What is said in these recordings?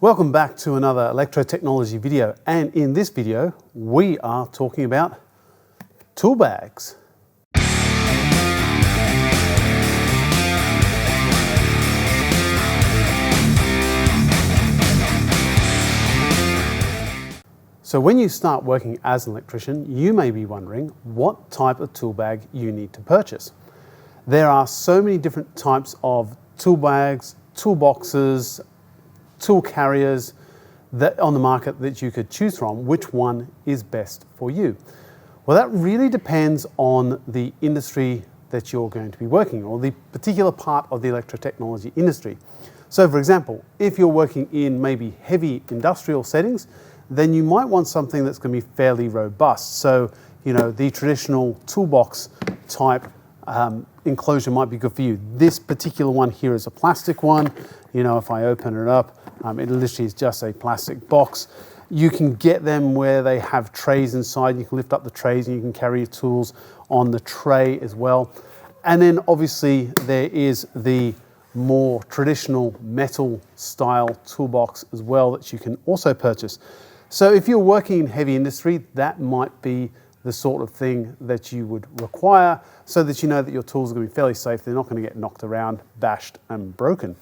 Welcome back to another electro-technology video, and in this video we are talking about tool bags. So when you start working as an electrician, you may be wondering what type of tool bag you need to purchase. There are so many different types of tool bags, toolboxes, tool carriers that on the market that you could choose from. Which one is best for you? Well, that really depends on the industry that you're going to be working in, or the particular part of the electrotechnology industry. So for example, if you're working in maybe heavy industrial settings, then you might want something that's going to be fairly robust. So, you know, the traditional toolbox type enclosure might be good for you. This particular one here is a plastic one. You know, if I open it up, it literally is just a plastic box. You can get them where they have trays inside. You can lift up the trays and you can carry your tools on the tray as well. And then obviously there is the more traditional metal style toolbox as well that you can also purchase. So if you're working in heavy industry, that might be the sort of thing that you would require so that you know that your tools are going to be fairly safe. They're not going to get knocked around, bashed and broken.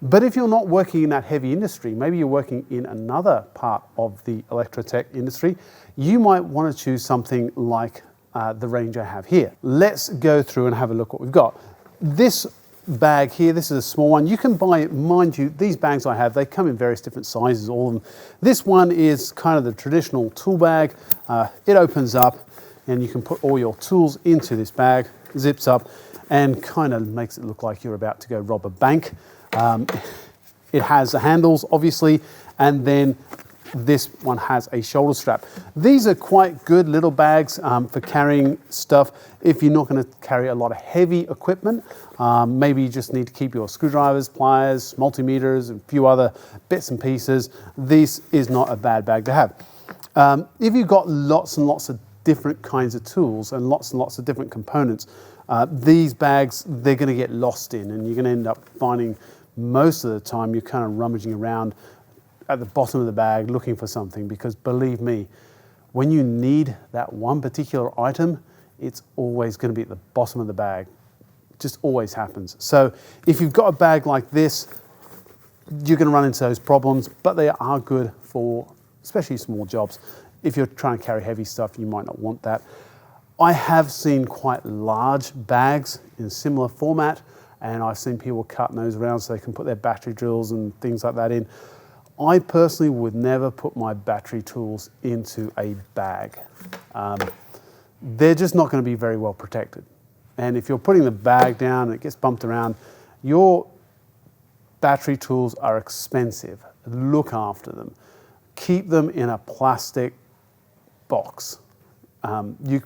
But if you're not working in that heavy industry, maybe you're working in another part of the electrotech industry, you might want to choose something like the range I have here. Let's go through and have a look what we've got. This bag here, this is a small one. You can buy, mind you, these bags I have, they come in various different sizes, all of them. This one is kind of the traditional tool bag. It opens up and you can put all your tools into this bag, zips up, and kind of makes it look like you're about to go rob a bank. It has the handles, obviously, and then this one has a shoulder strap. These are quite good little bags for carrying stuff. If you're not going to carry a lot of heavy equipment, maybe you just need to keep your screwdrivers, pliers, multimeters, and a few other bits and pieces. This is not a bad bag to have. If you've got lots and lots of different kinds of tools and lots of different components, these bags, they're going to get lost in, and you're going to end up finding most of the time you're kind of rummaging around at the bottom of the bag looking for something, because believe me, when you need that one particular item, it's always going to be at the bottom of the bag. It just always happens. So if you've got a bag like this, you're going to run into those problems, but they are good for especially small jobs. If you're trying to carry heavy stuff, you might not want that. I have seen quite large bags in similar format, and I've seen people cutting those around so they can put their battery drills and things like that in. I personally would never put my battery tools into a bag. They're just not going to be very well protected. And if you're putting the bag down and it gets bumped around, your battery tools are expensive. Look after them. Keep them in a plastic box. You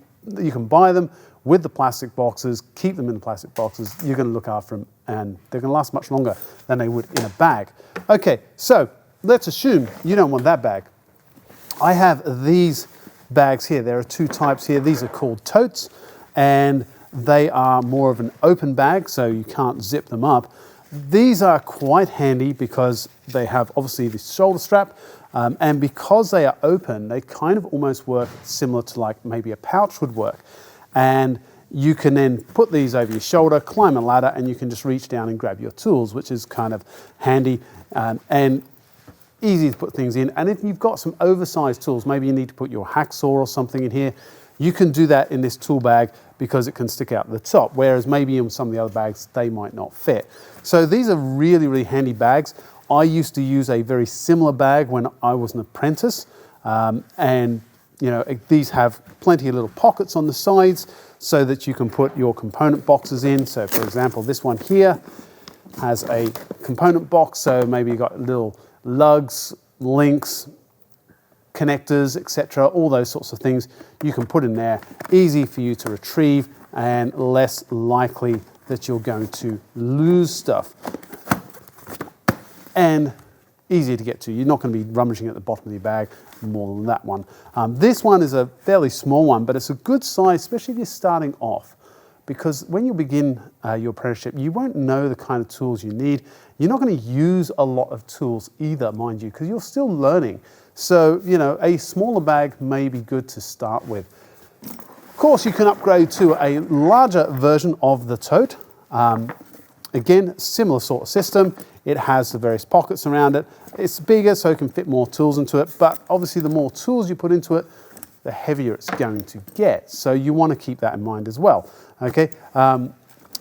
can buy them with the plastic boxes, keep them in the plastic boxes. You're going to look after them and they're going to last much longer than they would in a bag. Okay, so let's assume you don't want that bag. I have these bags here. There are two types here. These are called totes, and they are more of an open bag, so you can't zip them up. These are quite handy because they have obviously the shoulder strap, and because they are open, they kind of almost work similar to like maybe a pouch would work. And you can then put these over your shoulder, climb a ladder, and you can just reach down and grab your tools, which is kind of handy and easy to put things in. And if you've got some oversized tools, maybe you need to put your hacksaw or something in here, you can do that in this tool bag because it can stick out the top, whereas maybe in some of the other bags, they might not fit. So these are really, really handy bags. I used to use a very similar bag when I was an apprentice, and you know, these have plenty of little pockets on the sides so that you can put your component boxes in. So for example, this one here has a component box, so maybe you've got little lugs, links, connectors, etc., all those sorts of things you can put in there. Easy for you to retrieve and less likely that you're going to lose stuff. And easier to get to. You're not going to be rummaging at the bottom of your bag more than that one. This one is a fairly small one, but it's a good size, especially if you're starting off, because when you begin your apprenticeship, you won't know the kind of tools you need. You're not going to use a lot of tools either, mind you, because you're still learning. So, you know, a smaller bag may be good to start with. Of course, you can upgrade to a larger version of the tote. Again, similar sort of system. It has the various pockets around it. It's bigger, so it can fit more tools into it, but obviously the more tools you put into it, the heavier it's going to get. So you want to keep that in mind as well. Okay,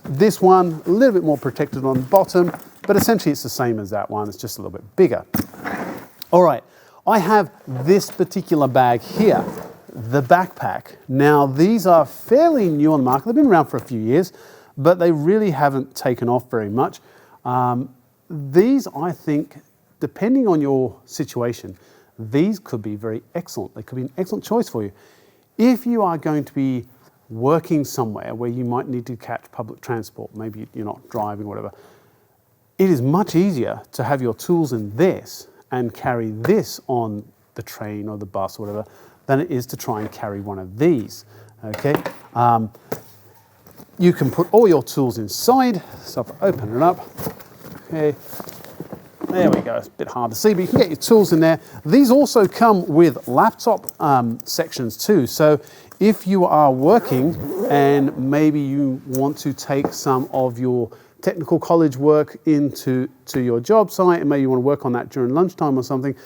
this one, a little bit more protected on the bottom, but essentially it's the same as that one, it's just a little bit bigger. All right, I have this particular bag here, the backpack. Now these are fairly new on the market. They've been around for a few years, but they really haven't taken off very much. These, I think, depending on your situation, these could be very excellent. They could be an excellent choice for you. If you are going to be working somewhere where you might need to catch public transport, maybe you're not driving or whatever, it is much easier to have your tools in this and carry this on the train or the bus or whatever than it is to try and carry one of these. Okay. You can put all your tools inside, so if I open it up, okay, there we go, it's a bit hard to see, but you can get your tools in there. These also come with laptop sections too, so if you are working and maybe you want to take some of your technical college work into your job site and maybe you want to work on that during lunchtime or something,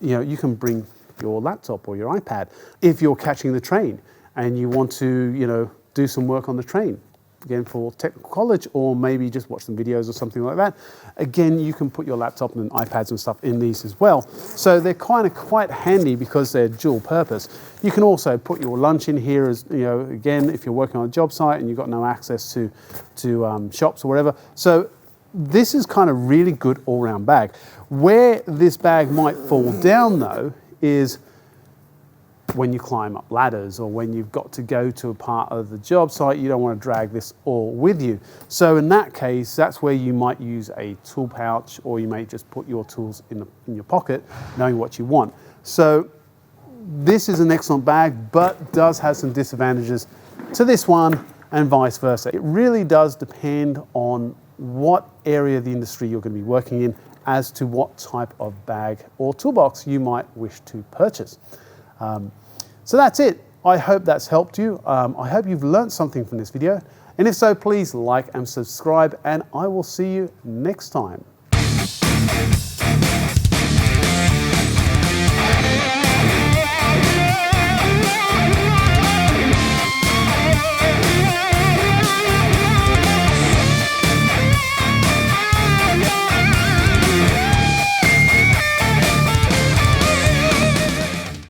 you know, you can bring your laptop or your iPad. If you're catching the train and you want to, you know, do some work on the train, again for technical college, or maybe just watch some videos or something like that, again you can put your laptop and iPads and stuff in these as well. So they're kind of quite handy because they're dual purpose. You can also put your lunch in here, as you know, again if you're working on a job site and you've got no access to shops or whatever. So this is kind of really good all-round bag. Where this bag might fall down though is when you climb up ladders or when you've got to go to a part of the job site, you don't want to drag this all with you. So in that case, that's where you might use a tool pouch, or you may just put your tools in your pocket, knowing what you want. So this is an excellent bag, but does have some disadvantages to this one and vice versa. It really does depend on what area of the industry you're going to be working in as to what type of bag or toolbox you might wish to purchase. So that's it. I hope that's helped you. I hope you've learned something from this video. And if so, please like and subscribe, and I will see you next time.